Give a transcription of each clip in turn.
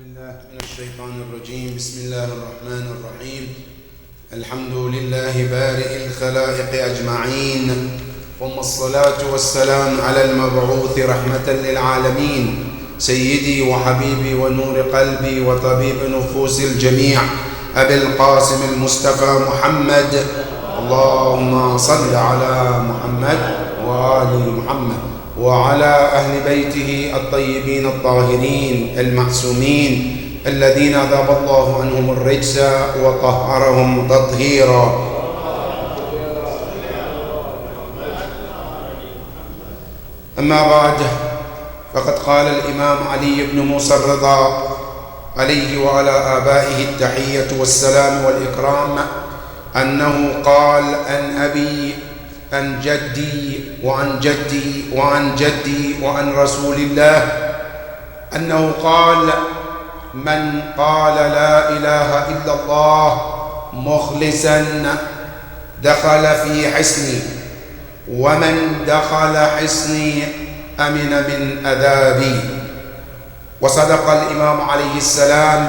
بالله من الشيطان الرجيم. بسم الله الرحمن الرحيم. الحمد لله بارئ الخلائق أجمعين، ثم الصلاة والسلام على المبعوث رحمة للعالمين، سيدي وحبيبي ونور قلبي وطبيب نفوس الجميع، أبي القاسم المصطفى محمد. اللهم صل على محمد وآل محمد وعلى أهل بيته الطيبين الطاهرين المعصومين الذين ذهب الله عنهم الرجس وطهرهم تطهيرا. أما بعد، فقد قال الإمام علي بن موسى الرضا عليه وعلى آبائه التحية والسلام والإكرام أنه قال عن أبي عن جدي وعن جدي وعن جدي وعن رسول الله أنه قال: من قال لا إله إلا الله مخلصا دخل في حصني، ومن دخل حصني أمن من عذابي. وصدق الإمام عليه السلام.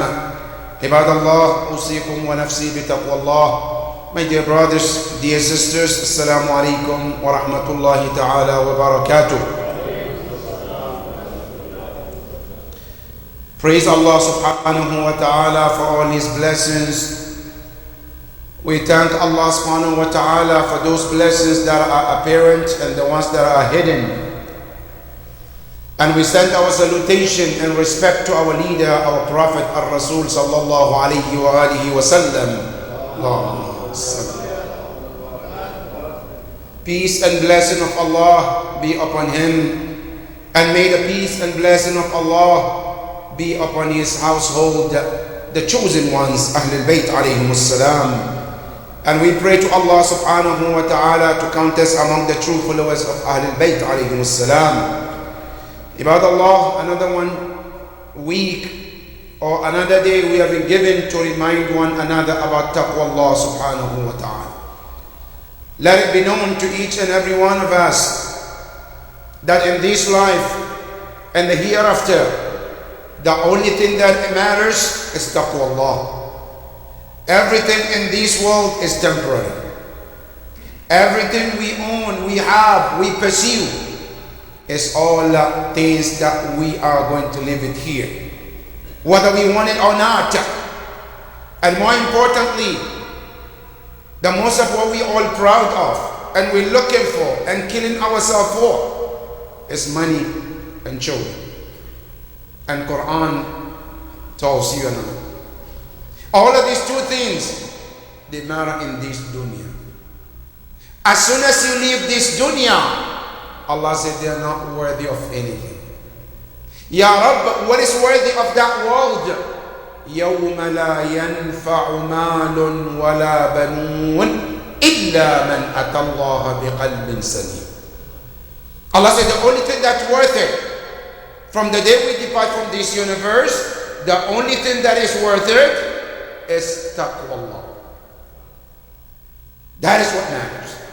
عباد الله، أوصيكم ونفسي بتقوى الله. My dear brothers, dear sisters, Assalamu alaikum wa rahmatullahi ta'ala wa barakatuh. Praise Allah subhanahu wa ta'ala for all His blessings. We thank Allah subhanahu wa ta'ala for those blessings that are apparent and the ones that are hidden. And we send our salutation and respect to our leader, our Prophet, Ar-Rasul sallallahu alayhi wa alihi wa sallam. Peace and blessing of Allah be upon him, and may the peace and blessing of Allah be upon his household, the chosen ones, Ahlul Bayt alayhimus salam. And we pray to Allah subhanahu wa ta'ala to count us among the true followers of Ahlul Bayt alayhimus salam. Ibad Allah, another one week or another day we have been given to remind one another about taqwa Allah subhanahu wa ta'ala. Let it be known to each and every one of us that in this life and the hereafter, the only thing that matters is taqwa Allah. Everything in this world is temporary. Everything we own, we have, we pursue is all things that we are going to live it here, whether we want it or not. And more importantly, the most of what we all proud of and we're looking for and killing ourselves for is money and children. And Quran tells you and I, all of these two things, they matter in this dunya. As soon as you leave this dunya, Allah said they are not worthy of anything. Ya Rabb, what is worthy of that world? يَوْمَ لَا يَنْفَعُ مَالٌ وَلَا بَنُونَ إِلَّا مَنْ أَتَى اللَّهَ بِقَلْبٍ سَلِيمٍ. Allah said the only thing that's worth it, from the day we depart from this universe, the only thing that is worth it is taqwa Allah. That is what matters.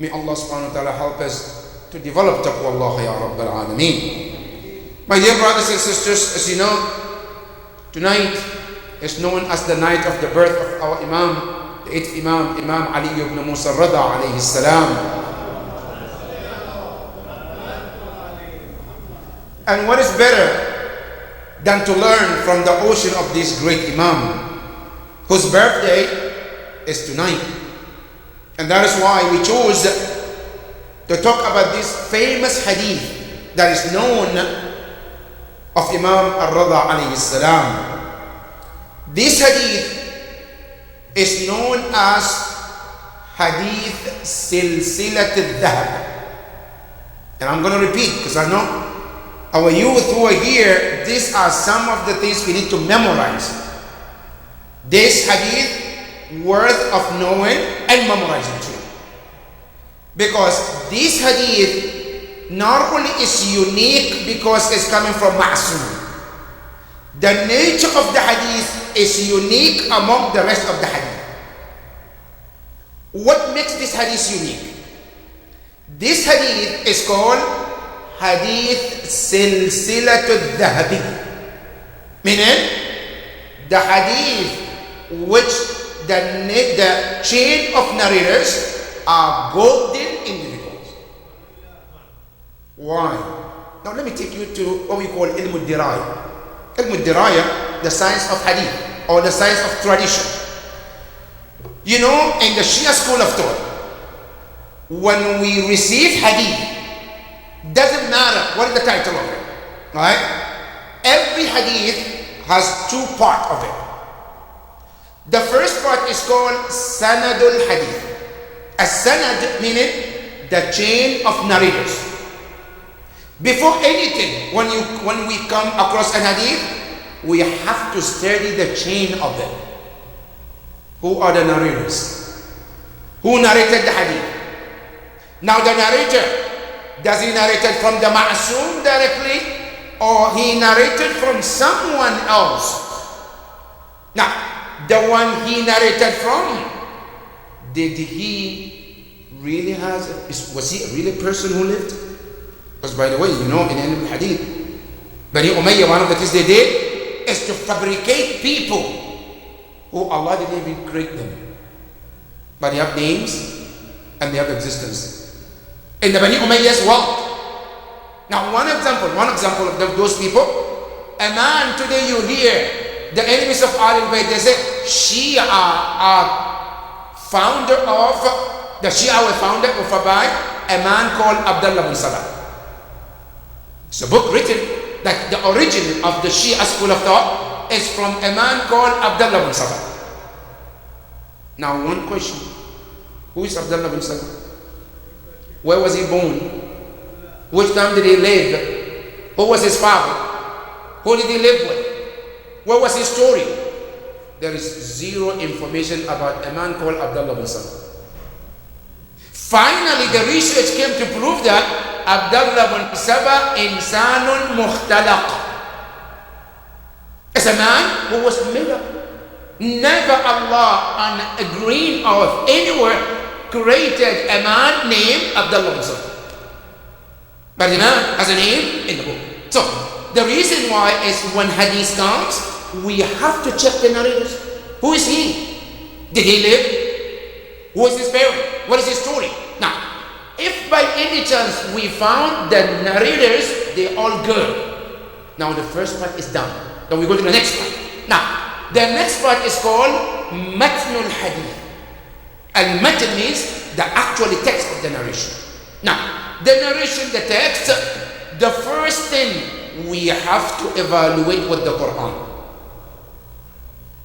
May Allah subhanahu wa ta'ala help us to develop taqwa Allah, Ya Rabbal Alameen. My dear brothers and sisters, as you know, tonight is known as the night of the birth of our Imam, the 8th Imam, Imam Ali ibn Musa al-Rida alayhi salam. And what is better than to learn from the ocean of this great Imam, whose birthday is tonight. And that is why we chose to talk about this famous hadith that is known of Imam al-Rida alayhi salam. This hadith is known as Hadith Silsilat al-Dhahab. And I'm going to repeat because I know our youth who are here, these are some of the things we need to memorize. This hadith worth of knowing and memorizing too. Because this hadith not only is unique because it's coming from Ma'soom, the nature of the hadith is unique among the rest of the hadith. What makes this hadith unique? This hadith is called Hadith Silsilatul Dhahabi. Meaning, the hadith which the chain of narrators are golden individuals. Why? Now let me take you to what we call ilm al-diraya. Ilm al-diraya, the science of hadith or the science of tradition. You know, in the Shia school of thought, when we receive hadith, doesn't matter what is the title of it, right? Every hadith has two parts of it. The first part is called sanadul hadith. A sanad meaning the chain of narrators. Before anything, when we come across an hadith, we have to study the chain of them. Who are the narrators? Who narrated the hadith? Now the narrator, does he narrate it from the ma'asum directly, or he narrated from someone else? Now, the one he narrated from, did he really was he a really person who lived? Because by the way, you know, in any hadith, Bani Umayyah, one of the things they did is to fabricate people who Allah didn't even create them, but they have names and they have existence in the Bani Umayyah's world. Now one example of those people, a man today you hear the enemies of Ahlul Bayt, they say Shia are founder of, the Shia were founded by a man called Abdullah bin Salam. It's a book written that the origin of the Shia school of thought is from a man called Abdullah bin Salam. Now one question, who is Abdullah bin Salam? Where was he born? Which time did he live? Who was his father? Who did he live with? What was his story? There is zero information about a man called Abdullah bin Salam. Finally, the research came to prove that Abdullah bin Saba insanun mukhtalaq. As a man who was made up. Never Allah on a green earth anywhere created a man named Abdullah bin Saba. But the man has a name in the book. So, the reason why is when hadith comes, we have to check the narrators. Who is he? Did he live? Who is his parent? What is his story? Now, if by any chance we found the narrators, they're all good. Now the first part is done. Then we go to the next part. Now, the next part is called Matnul Hadith. Al-Matn means the actual text of the narration. Now, the narration, the text, the first thing we have to evaluate with the Quran.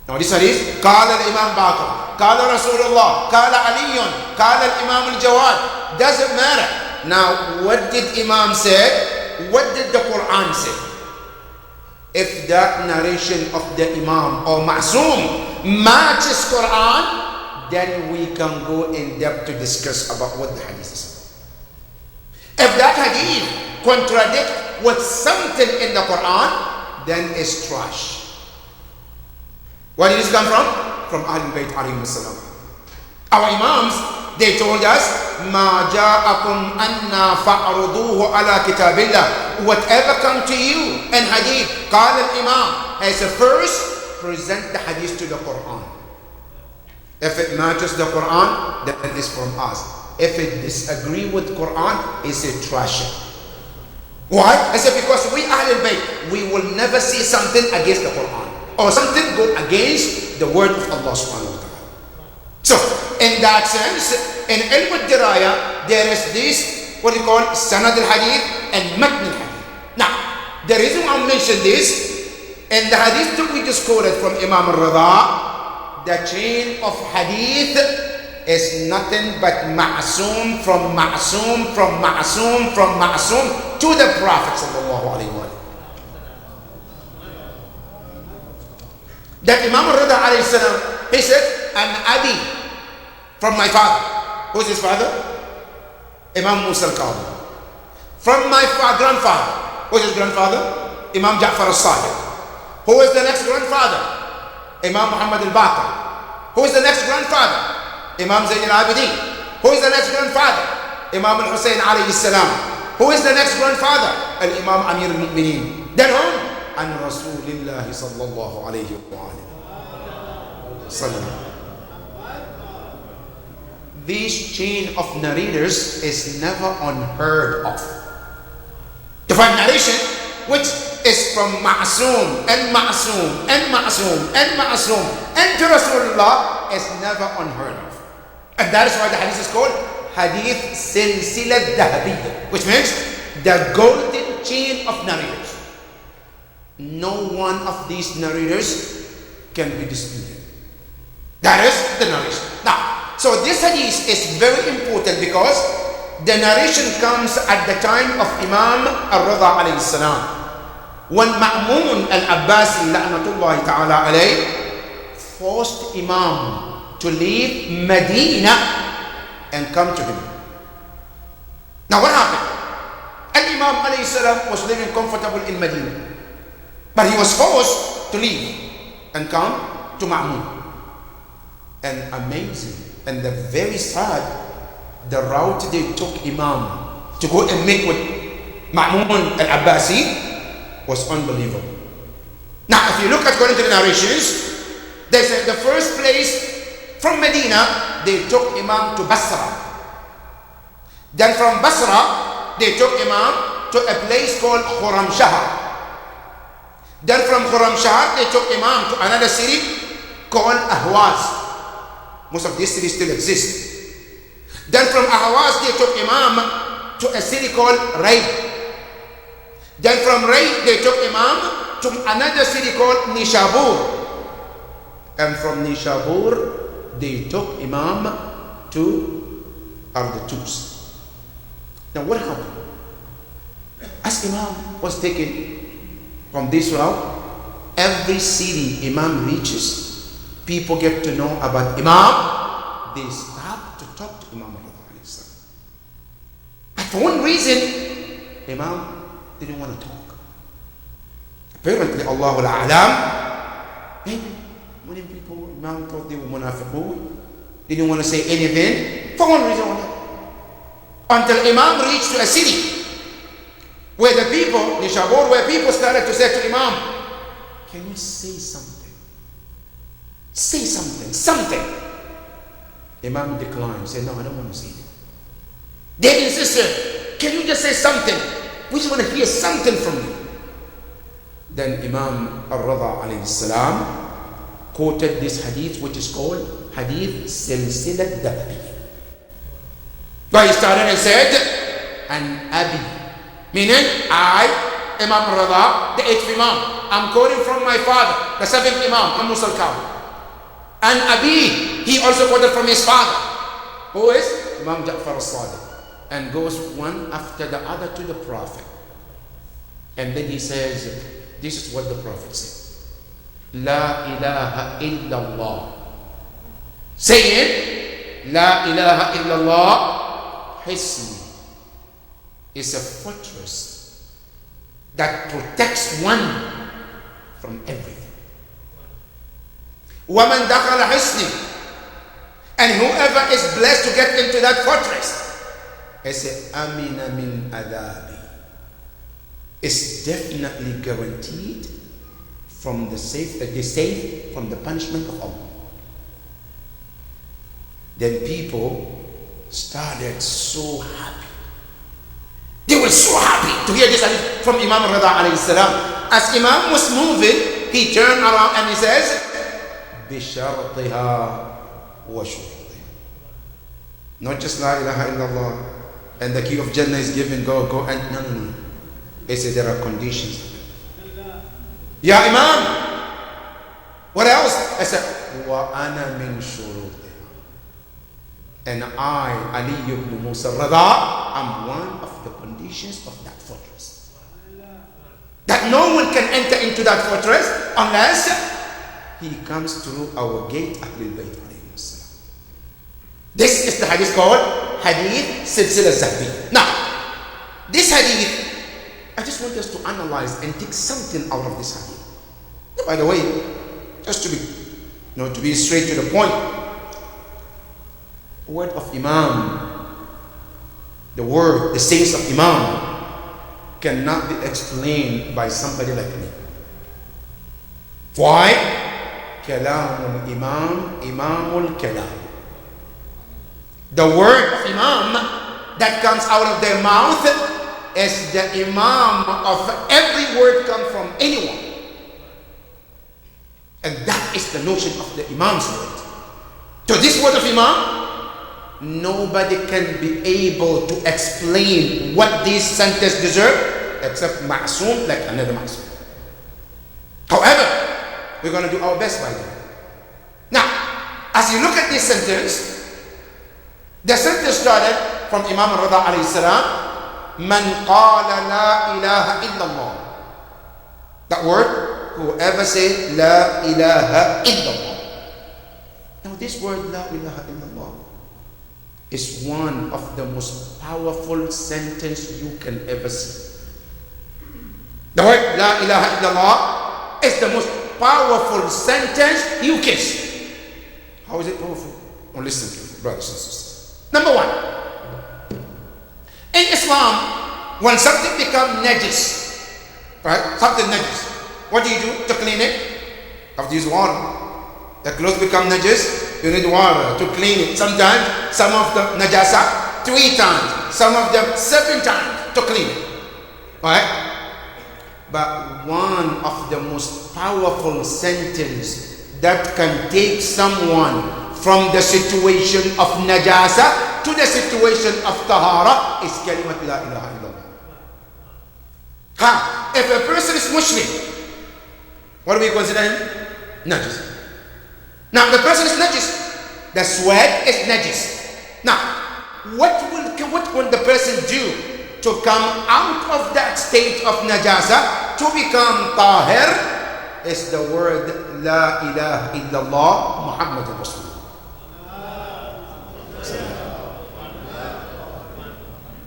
Now this hadith, قال الإمام باقر, قال رسول الله, قال علي, قال الإمام الجواد. Doesn't matter. Now, what did Imam say? What did the Quran say? If that narration of the Imam or Ma'soom matches Quran, then we can go in depth to discuss about what the hadith is. If that hadith contradicts with something in the Quran, then it's trash. Where did this come from? From Ahlul Bayt alayhim salam. Our Imams, they told us, مَا جَاءَكُمْ أَنَّا فَأَرُضُوهُ عَلَى كِتَابِ اللَّهِ. Whatever come to you in hadith, قال الإمام, as a first, present the hadith to the Quran. If it matches the Quran, then it is from us. If it disagree with Quran, it's a trash. Why? I said because we Ahlul Bayt, we will never see something against the Quran or something go against the word of Allah subhanahu wa ta'ala. So, in that sense, in Ilm al-Diraya, there is this, what you call Sanad al-Hadith and Matn al-Hadith. Now, the reason I mention this, in the hadith that we just quoted from Imam al-Rida, the chain of hadith is nothing but ma'asum from ma'asum from ma'asum from ma'asum to the Prophet sallallahu alaihi wasallam. That Imam al-Rida alayhi salam, he said, an abi, from my father. Who's his father? Imam Musa al-Qadhi. From my grandfather. Who's his grandfather? Imam Ja'far al-Sadiq. Who is the next grandfather? Imam Muhammad al-Baqir. Who is the next grandfather? Imam Zayn al-Abidin. Who is the next grandfather? Imam al-Hussein alayhi salam. Who is the next grandfather? Al-Imam Amir al-Mu'mineen. Then whom? عن رسول الله صلى الله عليه وسلم. This chain of narrators is never unheard of. To find narration which is from Ma'soom and Ma'soom and Ma'soom and Ma'soom and to Rasulullah is never unheard of. And that is why the hadith is called Hadith Silsila Dhahabiyya, which means the golden chain of narrators. No one of these narrators can be disputed. That is the narration. Now, so this hadith is very important because the narration comes at the time of Imam Ar-Rida alayhi salam, when Ma'mun al-Abbasi la'natullahi ta'ala alayh forced Imam to leave Medina and come to him. Now what happened? Al-Imam alayhi salam was living comfortable in Medina, but he was forced to leave and come to Ma'mun. And amazing and the very sad, the route they took Imam to go and meet with Ma'mun al-Abbasi was unbelievable. Now if you look at according to the narrations, they said the first place from Medina they took Imam to Basra. Then from Basra they took Imam to a place called Khurramshah. Then from Khurramshah they took Imam to another city called Ahwaz. Most of these cities still exist. Then from Ahwaz they took Imam to a city called Ray. Then from Ray they took Imam to another city called Nishabur. And from Nishabur they took Imam to Ardatus. Now what happened? As Imam was taken from this route, every city Imam reaches, people get to know about Imam, they start to talk to Imam. But for one reason, Imam didn't want to talk. Apparently, Allahu A'lam, maybe many people, Imam thought they were munafiqun, didn't want to say anything for one reason or another. Until Imam reached to a city where the people, Nishabur, where people started to say to Imam, can you say something? Say something, something. Imam declined, said, no, I don't want to say it. They insisted, can you just say something? We just want to hear something from you. Then Imam Ar-Rida alayhi salam quoted this hadith which is called Hadith Silsilat Dhahabiyya. But he started and said, An Abi, meaning I, Imam Ar-Rida, the 8th Imam, I'm quoting from my father, the 7th Imam, Musa al-Kawhi. And Abi, he also quoted from his father, who is Imam Ja'far al-Sadiq, and goes one after the other to the Prophet. And then he says, this is what the Prophet said. La ilaha illallah. Saying, La ilaha illallah, Hisni, is a fortress that protects one from everything. وَمَنْ دَخَلَ حِسْنِي, and whoever is blessed to get into that fortress, is amina min adabi, is definitely guaranteed from the safe from the punishment of Allah. Then people started so happy. They were so happy to hear this hadith from Imam Ar-Rida alayhi salam. As Imam was moving, he turned around and he says, بِشَرْطِهَا وَشُرُطِهَا. Not just La ilaha illallah and the key of Jannah is given, go, and no. They say there are conditions. Ya Imam, what else? I said, وَأَنَا مِن شُرُطِهَا. And I, Ali ibn Musa Ar-Rida, am one of the conditions of that fortress. That no one can enter into that fortress unless he comes through our gate, Ahlul Bayt alayhi salam. This is the hadith called Hadith Silsila Dhahabiyya. Now, this hadith, I just want us to analyze and take something out of this hadith. By the way, just to be straight to the point, the word of Imam, the sayings of Imam cannot be explained by somebody like me. Why? Kalamul Imam, Imamul Kalam. The word of Imam that comes out of their mouth is the Imam of every word comes from anyone. And that is the notion of the Imam's word. To this word of Imam, nobody can be able to explain what these sentences deserve except Ma'soom, like another Ma'soom. However, we're going to do our best by them. Now, as you look at this sentence, the sentence started from Imam Rida alayhi salam, Man qala la ilaha illallah. That word, whoever said la ilaha illallah. Now this word la ilaha illallah is one of the most powerful sentences you can ever see. The word la ilaha illallah is the most powerful sentence you can see. How is it powerful? Oh, listen to me, brothers and sisters. Number one, in Islam, when something becomes najis, right? Something najis, what do you do to clean it? You have to use water. The clothes become najis, you need water to clean it. Sometimes, some of the najasa 3 times, some of them 7 times to clean it. Right? But one of the most powerful sentences that can take someone from the situation of najasa to the situation of tahara is kalimat la ilaha illallah. If a person is Muslim, what do we consider him? Najis. Now the person is najis, the sweat is najis. Now, what will the person do to come out of that state of najasa to become tahir? Is the word la ilaha illallah Muhammadur Rasulullah.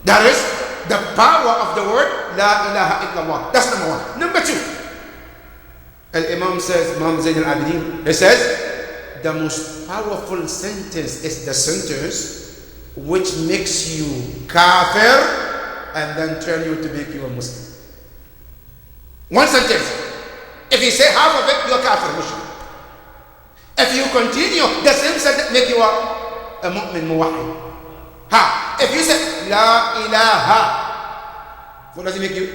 That is the power of the word la ilaha illallah. That's number one. Number two, Al-Imam says, Imam Zayn al-Abidin, he says, the most powerful sentence is the sentence which makes you kafir and then turn you to make you a Muslim. One sentence. If you say half of it, you are kafir Muslim. If you continue, the same sentence make you a mu'min muwahid. If you say la ilaha, what does it make you?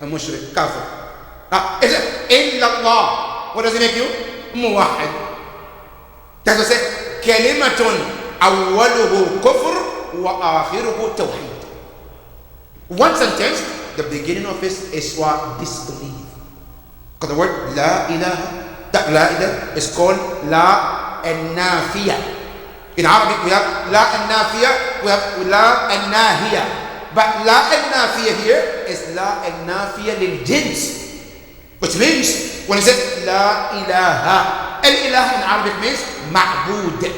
A mushrik, kafir. If you say illallah, what does it make you? Muwahid. That's what I say, kalimatun awwaluhu kufr wa akhiruhu tawheed. One sentence, the beginning of it is what? Disbelief. Because the word la ilaha, that la ilaha is called la an-nafiyah. In Arabic we have la an-nafiyah, we have la an-nahiyah. But la an-nafiyah here is la an-nafiyah lil jins, which means when it says la ilaha, al-ilah in Arabic means ma'bud.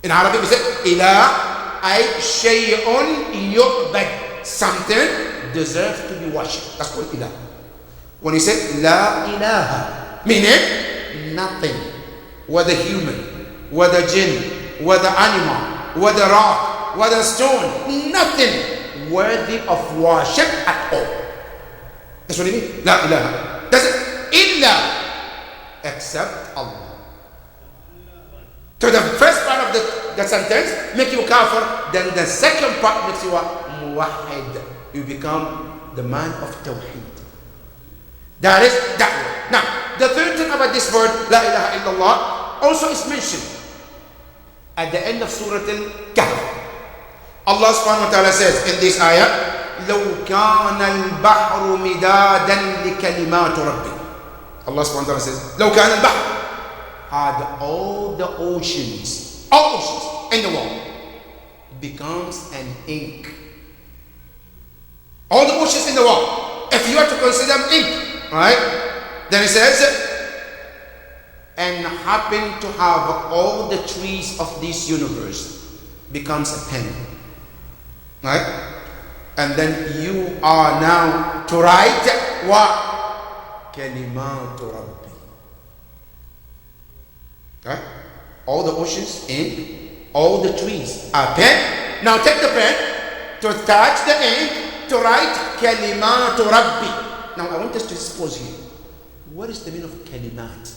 In Arabic we say ilah ay shay'un yu'bad, something deserves to be worshipped. That's called ilah. When you say la ilaha, meaning nothing, whether human, whether jinn, whether animal, whether rock, whether stone, nothing worthy of worship at all. That's what it means. La ilaha. That's it. Illa, except Allah. So the first part of the sentence make you kafir, then the second part makes you a muwahid. You become the man of tawheed. That is that word. Now, the third thing about this word, la ilaha illallah, also is mentioned at the end of Surah Al-Kahf. Allah subhanahu wa ta'ala says in this ayah, لَوْ كَانَ الْبَحْرُ مِدَادًا لِكَلِمَاتُ رَبِّي. Allah subhanahu wa ta'ala says, لَوْ كَانَ الْبَحْرُ, had all the oceans in the world becomes an ink. All the oceans in the world, if you are to consider them ink, right? Then it says, and happen to have all the trees of this universe becomes a pen, right? And then you are now to write what? Kalimatu Rabbi. Right? All the oceans ink, all the trees are pen. Now take the pen to touch the ink to write Kalimatu Rabbi. Now I want us to suppose here what is the meaning of kalimat?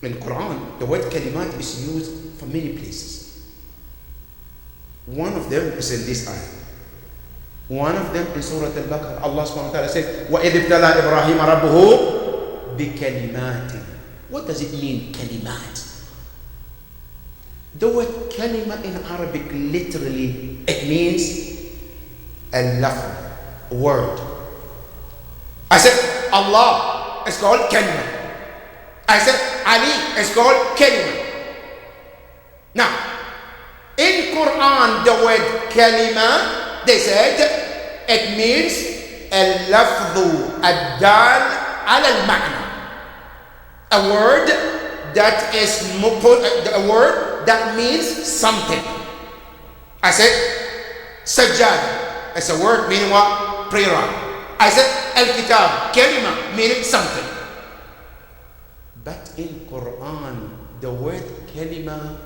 In Quran, the word kalimat is used for many places. One of them is in this ayah. One of them in Surah Al-Baqarah. Allah subhanahu wa ta'ala says, وَإِذِ ابْتَلَى إِبْرَاهِيمَ رَبُّهُ بِكَلِمَاتٍ. What does it mean, kalimat? The word kalima in Arabic literally, it means a lafz, word. I said Allah is called kalima. I said Ali is called kalima. Now, in Quran, the word kalima, they said it means al-lafdhu ad-dal ala al-ma'na. A word that is a word that means something. I said sajjad is a word meaning what? Prayer. I said al-kitab, kalima, meaning something. But in Quran, the word kalima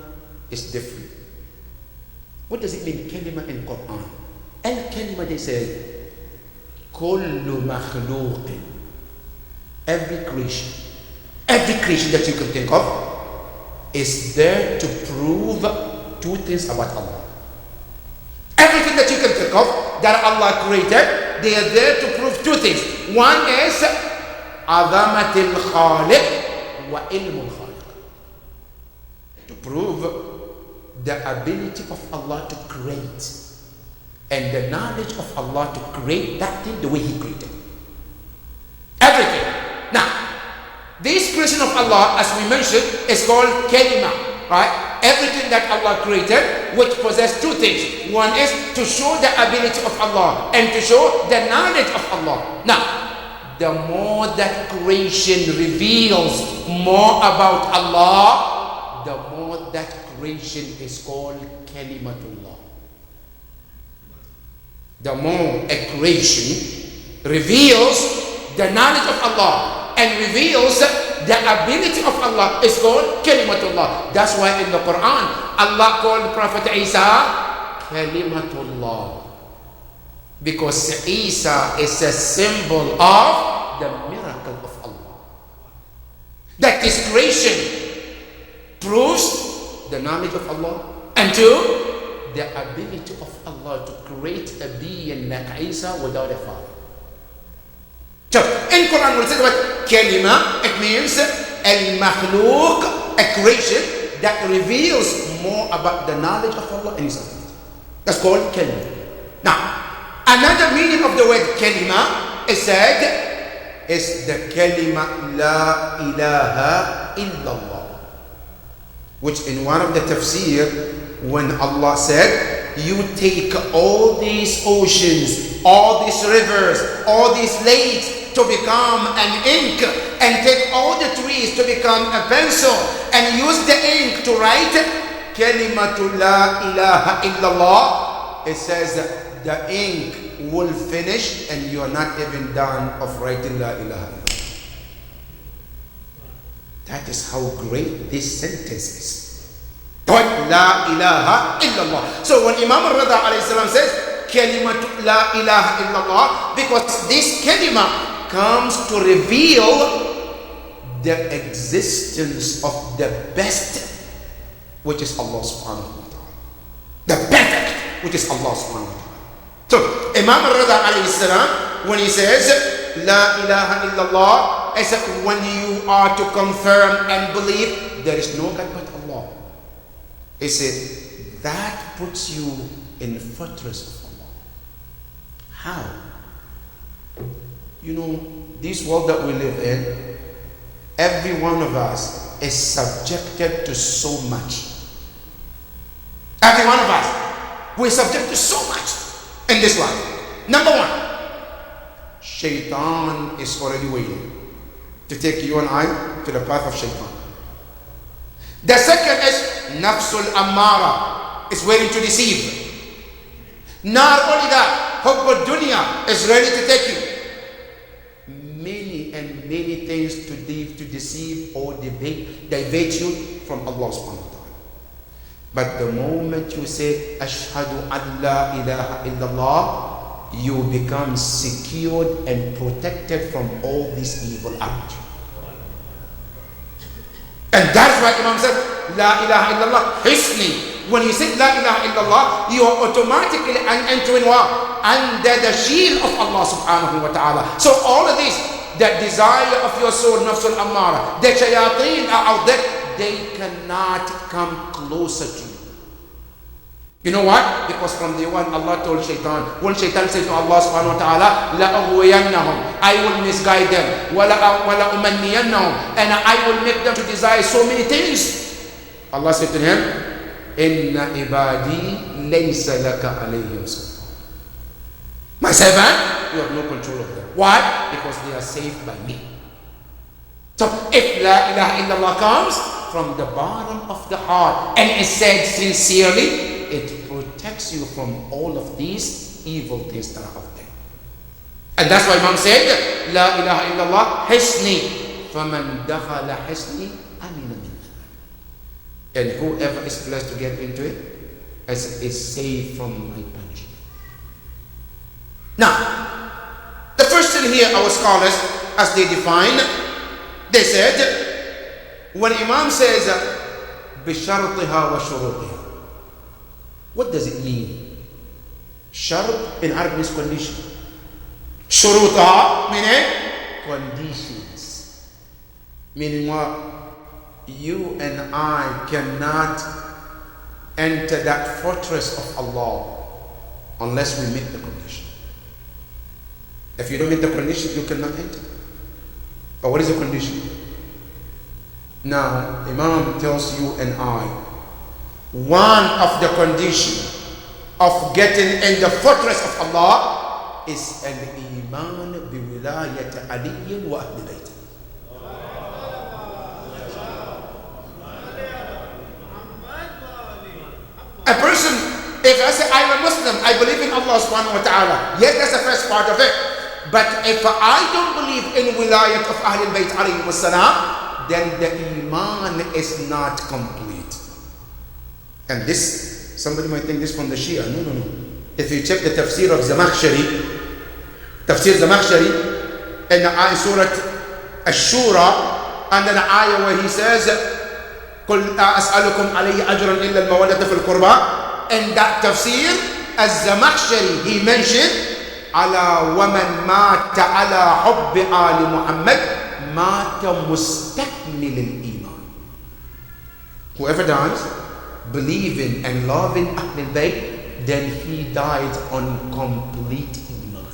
is different. What does it mean, kalima, in Quran? Al-kalima, they said, kullu makhluqin. Every creation that you can think of is there to prove two things about Allah. Everything that you can think of that Allah created, they are there to prove two things. One is azamatil khaliq wa ilmul khaliq. To prove the ability of Allah to create and the knowledge of Allah to create that thing the way He created. Everything. Now, this creation of Allah, as we mentioned, is called kalima, right? Everything that Allah created, which possess two things. One is to show the ability of Allah and to show the knowledge of Allah. Now, the more that creation reveals more about Allah, the more that creation is called kalimatullah. The more a creation reveals the knowledge of Allah and reveals the ability of Allah is called kalimatullah. That's why in the Quran, Allah called Prophet Isa kalimatullah. Because Isa is a symbol of the miracle of Allah. That this creation proves the knowledge of Allah, and two, the ability of Allah to create a being like Isa without a father. So, in Quran, we say about kalima, it means al-makhluq, a creation that reveals more about the knowledge of Allah and His ability. That's called kalima. Now, another meaning of the word kalima is said is the kalima la ilaha illallah, which in one of the tafsir, when Allah said, you take all these oceans, all these rivers, all these lakes to become an ink, and take all the trees to become a pencil, and use the ink to write kalimatu la ilaha illallah, it says that the ink will finish and you are not even done of writing la ilaha illallah. That is how great this sentence is. La ilaha illallah. So when Imam al-Rida alayhi salam says kalimatu la ilaha illallah, because this kalima comes to reveal the existence of the best, which is Allah subhanahu wa ta'ala. The perfect, which is Allah subhanahu wa ta'ala. So Imam al-Rida alayhi salam, when he says la ilaha illallah, is when you are to confirm and believe there is no God but Allah. He said, that puts you in the fortress of Allah. How? You know, this world that we live in, every one of us is subjected to so much. Every one of us, we're subject to so much in this life. Number one, Shaitan is already waiting to take you and I to the path of Shaitan. The second is Nafsul Ammara is waiting to deceive. Not only that, Hubbud Dunya is ready to take you. Many and many things to deceive or divert you from Allah subhanahu wa ta'ala. But the moment you say Ashhadu an la ilaha illallah, you become secured and protected from all this evil act. And that's why Imam said, La ilaha illallah hisni. When you say La ilaha illallah, you are automatically entering what? Under the shield of Allah subhanahu wa ta'ala. So all of this, the desire of your soul, nafsul ammara, the shayateen are out there, they cannot come closer to you. You know what? Because from day one, Allah told Shaitan, when Shaitan said to Allah subhanahu wa ta'ala, لَأَغْوِيَنَّهُمْ, I will misguide them, وَلَأُمَنِّيَنَّهُمْ, and I will make them to desire so many things. Allah said to him, إِنَّ إِبَادِي لَيْسَ لَكَ عَلَيْهِمْ سُلْطَانٌ. My servant, you have no control of them. Why? Because they are saved by me. So if La ilaha illallah comes from the bottom of the heart and is said sincerely, it protects you from all of these evil things that are out there. And that's why Imam said, La ilaha illallah hisni, faman dakhala hisni amina minna. And whoever is blessed to get into it is saved from my punishment. Now, the first thing here, our scholars, as they define, they said, when Imam says, بِشَرْطِهَا وَشُرُوطِهَا, what does it mean? Shart in Arabic means condition. Shurutha meaning conditions. Meaning what? You and I cannot enter that fortress of Allah unless we meet the condition. If you don't meet the condition, you cannot enter. But what is the condition? Now, Imam tells you and I, one of the conditions of getting in the fortress of Allah is al-iman bi-wilayat Ali wa ahli bayt. A person, if I say I'm a Muslim, I believe in Allah subhanahu wa ta'ala, yes, that's the first part of it. But if I don't believe in wilayat of Ahlul Bayt alayhi wassalam, then the iman is not complete. And this, somebody might think this from the Shia. No. If you check the tafsir of Zamakhshari, in the Surah Ash-Shura, and then the ayah where he says, قُلْ أَسْأَلُكُمْ عَلَيْهِ أَجْرًا إِلَّا الْمَوَدَّةَ فِي الْقُرْبَى. In that tafsir, as Zamakhshari, he mentioned, على ومن مات على حب آل محمد مات مستكمل الإيمان. Whoever dies believing and loving Ahlul Bayt, then he died on complete Iman.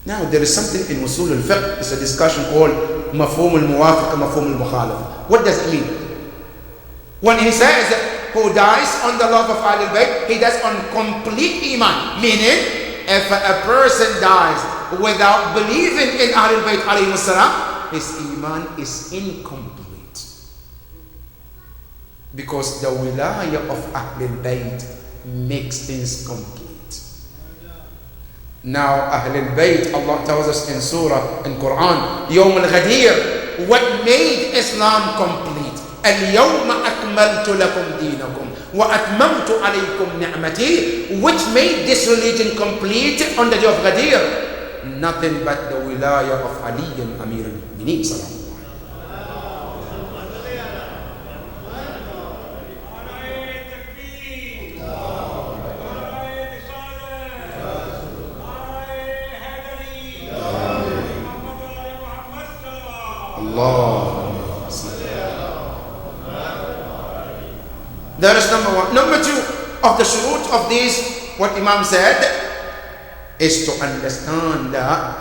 Now there is something in Usul al-Fiqh, it's a discussion called Mafhum al-Muwafiq and Mafhum al-Mukhalaf. What does it mean? When he says who dies on the love of Ahlul Bayt, he dies on complete Iman. Meaning, if a person dies without believing in Ahlul Bayt alayhi salam, his Iman is incomplete. Because the wilayah of Ahlul Bayt makes things complete. Now, Ahlul Bayt, Allah tells us in Surah, in Quran, Yawm al-Ghadir, what made Islam complete? اليوم أكملت لكم دينكم وأتممت عليكم نعمتي. Which made this religion complete on the day of Ghadir? Nothing but the wilayah of Ali and Amir al-Mu'mineen sallallahu alaihi wasallam. Allah. That is number one. Number two, of the shurut of this, what Imam said, is to understand that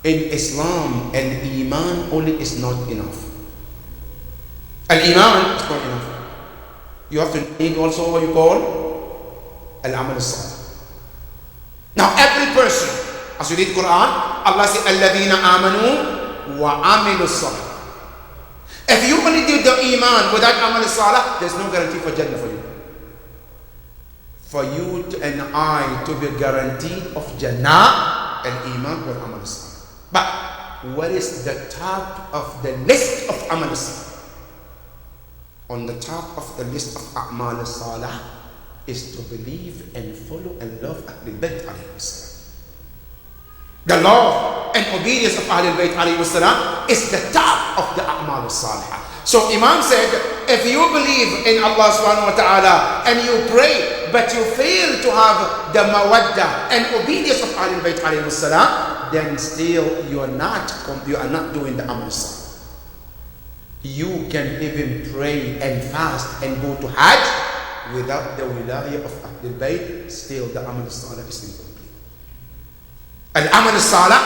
in Islam, al-Iman only is not enough. Al-Iman is not enough. You have to need also what you call al-Amal as-Salih. Now every person, as you read Quran, Allah says, الَّذِينَ آمَنُوا وَعَمِلُوا الصَّالِحَاتِ. If you only do the Iman without Amal Salah, there's no guarantee for Jannah for you. For you and I to be guaranteed of Jannah and Iman with Amal Salah. But what is the top of the list of Amal Salah? On the top of the list of Amal Salah is to believe and follow and love Ahlul Bayt alayhi salam. The love and obedience of Ahlul Bayt alayhi salam is the top of the A'mal al-Salihah. So Imam said, if you believe in Allah subhanahu wa ta'ala and you pray, but you fail to have the mawaddah and obedience of Ahlul Bayt alayhi salam, then still you are not doing the Amal al-Salih. You can even pray and fast and go to Hajj without the wilayah of Ahlul Bayt, still the Amal al-Salih is incomplete. Al-Amal al-Salih,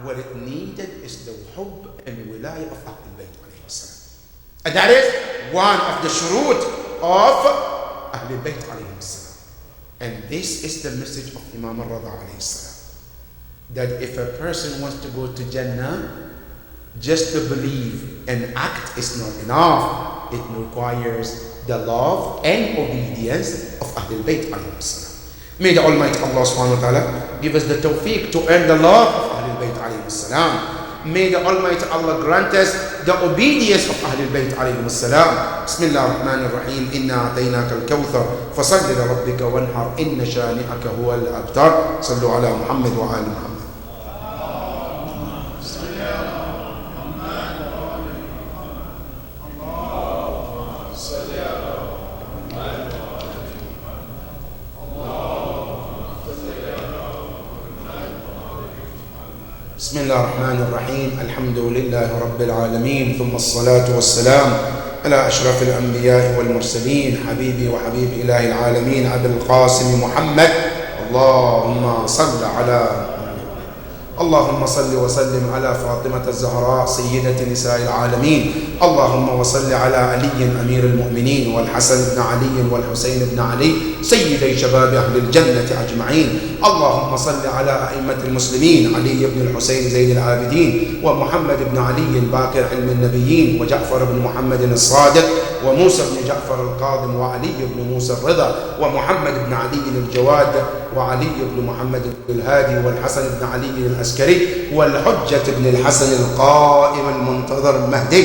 what it needed is the hubb and wilayah of Ahlul Bayt alayhi salam. And that is one of the shurut of Ahlul Bayt alayhi salam. And this is the message of Imam al-Rida alayhi salam, that if a person wants to go to Jannah, just to believe and act is not enough. It requires the love and obedience of Ahlul Bayt alayhi salam. May the Almighty Allah subhanahu wa ta'ala give us the tawfiq to earn the love of Ahlul Bayt alayhi salam. May the Almighty Allah grant us the obedience of Ahlul Bayt alayhi salam. Bismillah ar-Rahman ar-Rahim. Inna ataynaka al-kawthar fasalli li rabbika wanhar inna shani'aka huwa al-abtar. Sallu ala Muhammad wa ali Muhammad. بسم الله الرحمن الرحيم. الحمد لله رب العالمين، ثم الصلاة والسلام على أشرف الأنبياء والمرسلين، حبيبي وحبيب إله العالمين أبي القاسم محمد. اللهم صل وسلم على فاطمة الزهراء سيدة نساء العالمين. اللهم وصل على علي أمير المؤمنين والحسن بن علي والحسين بن علي سيدي شباب أهل الجنة أجمعين. اللهم صل على أئمة المسلمين علي بن الحسين زين العابدين ومحمد بن علي باقر علم النبيين وجعفر بن محمد الصادق وموسى بن جعفر القاضم وعلي بن موسى الرضا ومحمد بن علي الجواد وعلي بن محمد الهادي والحسن بن علي العسكري والحجة بن الحسن القائم المنتظر المهدي.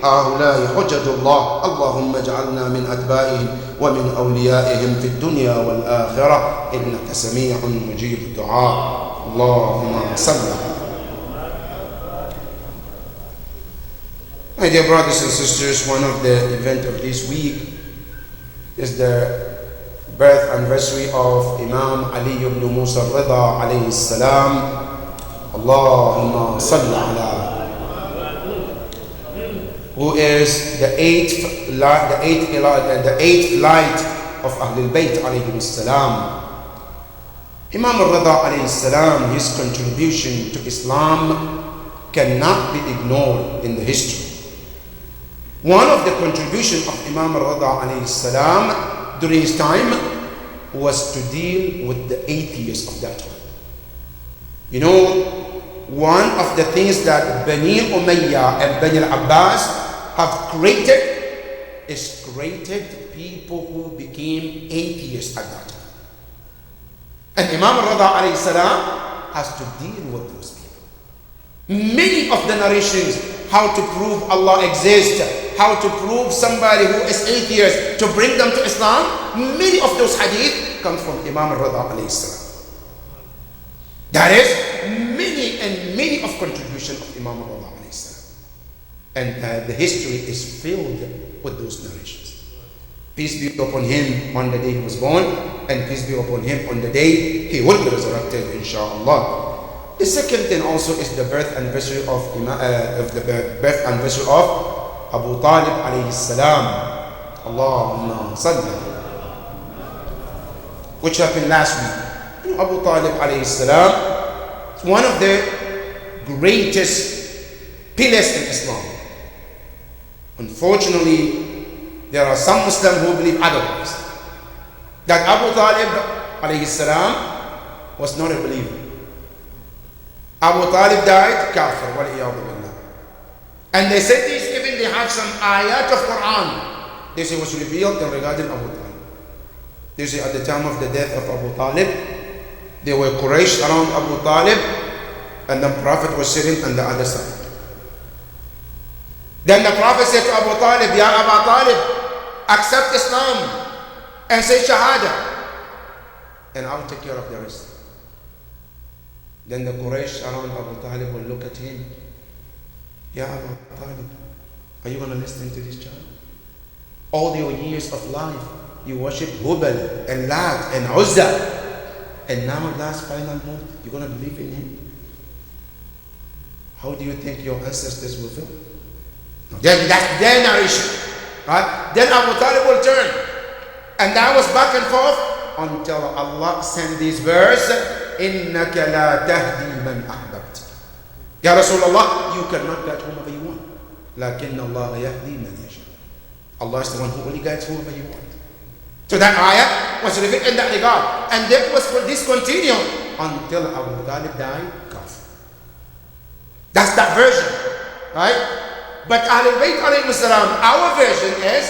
هؤلاء حجج الله. اللهم اجعلنا من أتباعهم ومن أوليائهم في الدنيا والآخرة إنك سميع مجيب الدعاء. اللهم صل. My dear brothers and sisters, one of the events of this week is the birth anniversary of Imam Ali ibn Musa al-Rida alayhi salam. Allahumma salli ala, who is the eighth light of Ahlul Bayt alayhi salam. Imam al-Rida alayhi salam, his contribution to Islam cannot be ignored in the history. One of the contributions of Imam al-Rida alayhi salam during his time was to deal with the atheists of that time. You know, one of the things that Bani Umayyah and Bani al-Abbas have created is created people who became atheists at that time. And Imam al-Rida alayhi salam has to deal with those people. Many of the narrations, how to prove Allah exists, how to prove somebody who is atheist to bring them to Islam, many of those hadith come from Imam al-Rida alayhi salam. That is many of contribution of Imam al-Rida alayhi salam. And the history is filled with those narrations. Peace be upon him on the day he was born, and peace be upon him on the day he will be resurrected, inshallah. The second thing also is the birth anniversary of Abu Talib alayhi salam. Allahumma salli, which happened last week. Abu Talib alayhi salam is one of the greatest pillars in Islam. Unfortunately, there are some Muslims who believe otherwise, that Abu Talib alayhi salam was not a believer. Abu Talib died kafir, wal-iyadu billah. And they said this, even they have some ayat of Quran. They say was revealed in regarding Abu Talib. They say at the time of the death of Abu Talib, there were Quraysh around Abu Talib, and the Prophet was sitting on the other side. Then the Prophet said to Abu Talib, Ya Abu Talib, accept Islam and say Shahada, and I'll take care of the rest. Then the Quraysh around Abu Talib will look at him. Ya Abu Talib, are you going to listen to this child? All your years of life, you worship Hubal and Lat and Uzza. And now last final moment, you're going to believe in him? How do you think your ancestors will feel? Then that's their narration. Right? Then Abu Talib will turn. And that was back and forth until Allah sent this verse, إِنَّكَ لَا تَهْدِي مَنْ أَحْبَبْتَ. Ya Rasulullah, you cannot guide whomever you want. لَكِنَّ اللَّهَ يَهْدِي مَنْ يَشَاءُ. Allah is the one who only guides whomever you want. So that ayah was revealed in that regard. And that was discontinued until Abu Talib died. That's that version. Right? But Ahlul Bayt alayhi salam, our version is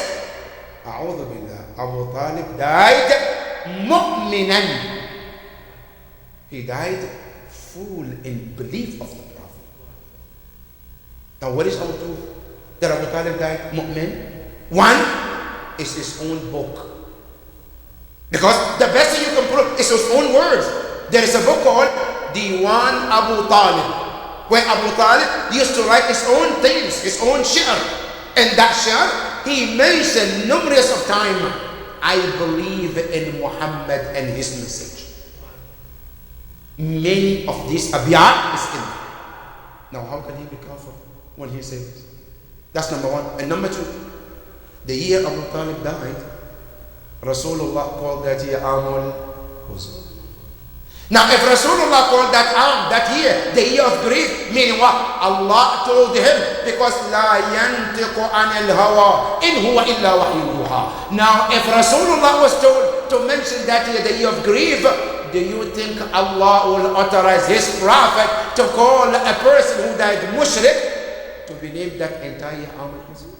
A'udhu Billah. Abu Talib died mu'minan. He died full in belief of the Prophet. Now what is our proof that Abu Talib died mu'min? One is his own book. Because the best thing you can prove is his own words. There is a book called Diwan Abu Talib, where Abu Talib used to write his own things, his own shi'r. And that shi'r, he mentioned numerous of times, I believe in Muhammad and his message. Many of these abiyat is in there. Now how can he be kafir when he says this? That's number one. And number two, the year Abu Talib died, Rasulullah called that year Amul Huzn. Now if Rasulullah called that year the year of grief, meaning what? Allah told him, because La yantiqu anil hawa in huwa illa wahyu yuha. Now if Rasulullah was told to mention that year the year of grief, do you think Allah will authorize his prophet to call a person who died mushrik to be named that entire Amul Huzn?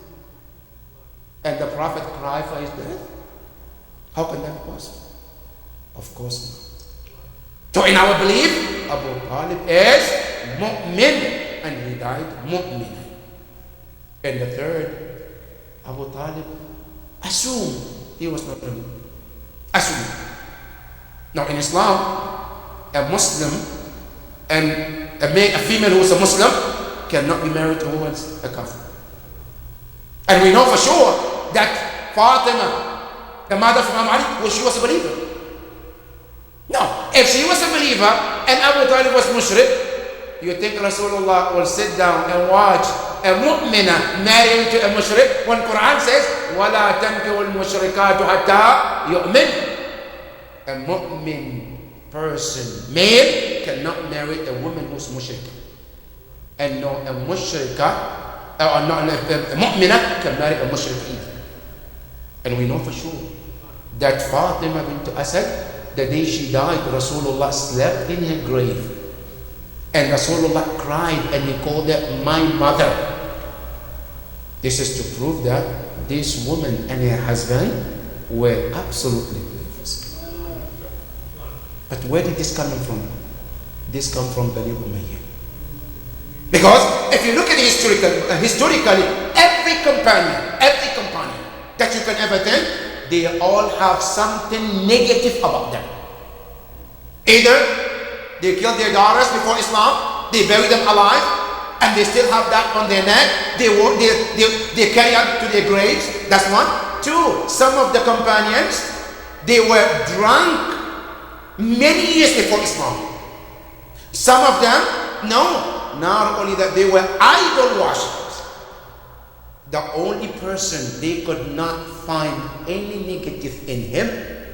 And the prophet cried for his death? How can that be possible? Of course not. So in our belief, Abu Talib is mu'min, and he died mu'min. And the third, Abu Talib assumed he was not a Muslim. Assumed. Now in Islam, a Muslim and a female who is a Muslim cannot be married to who is a Kafir. And we know for sure that Fatima, the mother of Imam Ali, she was a believer. No, if she was a believer and Abu Talib was mushrik, you think Rasulullah will sit down and watch a mu'mina marrying to a mushrik when Quran says, وَلَا تَنْكِهُ الْمُشْرِكَاتُ حَتَّى يُؤْمِنْ? A mu'min person, male, cannot marry a woman who's mushrik. And no, a mushrika, or not a mu'mina can marry a mushrik either. And we know for sure that Fatima bint Asad, the day she died, Rasulullah slept in her grave. And Rasulullah cried and he called her my mother. This is to prove that this woman and her husband were absolutely believers. But where did this come from? This comes from Bani Umayyah. Because if you look at it historically, every companion that you can ever think, they all have something negative about them. Either they killed their daughters before Islam, they bury them alive, and they still have that on their neck. They carry out to their graves. That's one. Two, some of the companions, they were drunk many years before Islam. Some of them, no, not only that, they were idol worshippers. The only person they could not find any negative in him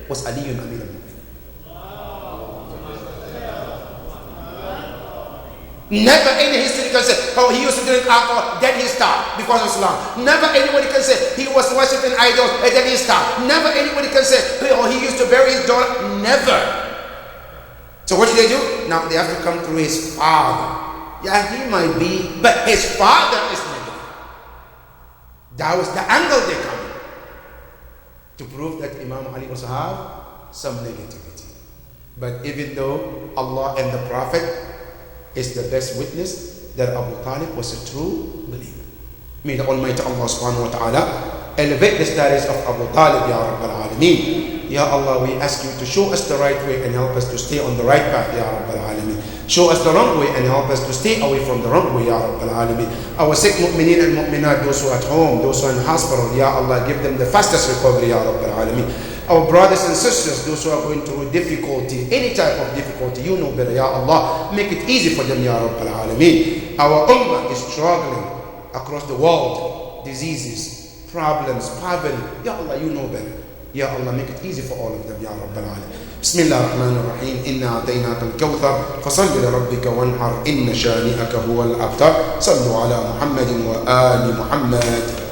was Ali ibn Amir al-Mu'minin. Never any history can say, oh, he used to drink alcohol, then he stopped because of Islam. Never anybody can say he was worshipping idols and then he stopped. Never anybody can say, oh, he used to bury his daughter. Never. So what do? Now they have to come through his father. Yeah, he might be, but his father is negative. That was the angle they come to prove that Imam Ali also have some negativity. But even though Allah and the Prophet is the best witness that Abu Talib was a true believer. May the Almighty Allah subhanahu wa ta'ala elevate the status of Abu Talib, Ya Rabbal Alameen. Ya Allah, we ask you to show us the right way and help us to stay on the right path, Ya Rabbal Alameen. Show us the wrong way and help us to stay away from the wrong way, Ya Rabbal Alameen. Our sick mu'mineen and mu'minat, those who are at home, those who are in hospital, Ya Allah, give them the fastest recovery, Ya Rabbal Alameen. Our brothers and sisters, those who are going through difficulty, any type of difficulty, you know better, Ya Allah, make it easy for them, Ya Rabbal Alameen. Our ummah is struggling across the world, diseases, problems, poverty, Ya Allah, you know better. Ya Allah, make it easy for all of them, Ya Rabbal Alameen. بسم الله الرحمن الرحيم إنا أعطيناك الكوثر فصل لربك وانحر إن شانئك هو الأبتر صلوا على محمد وآل محمد.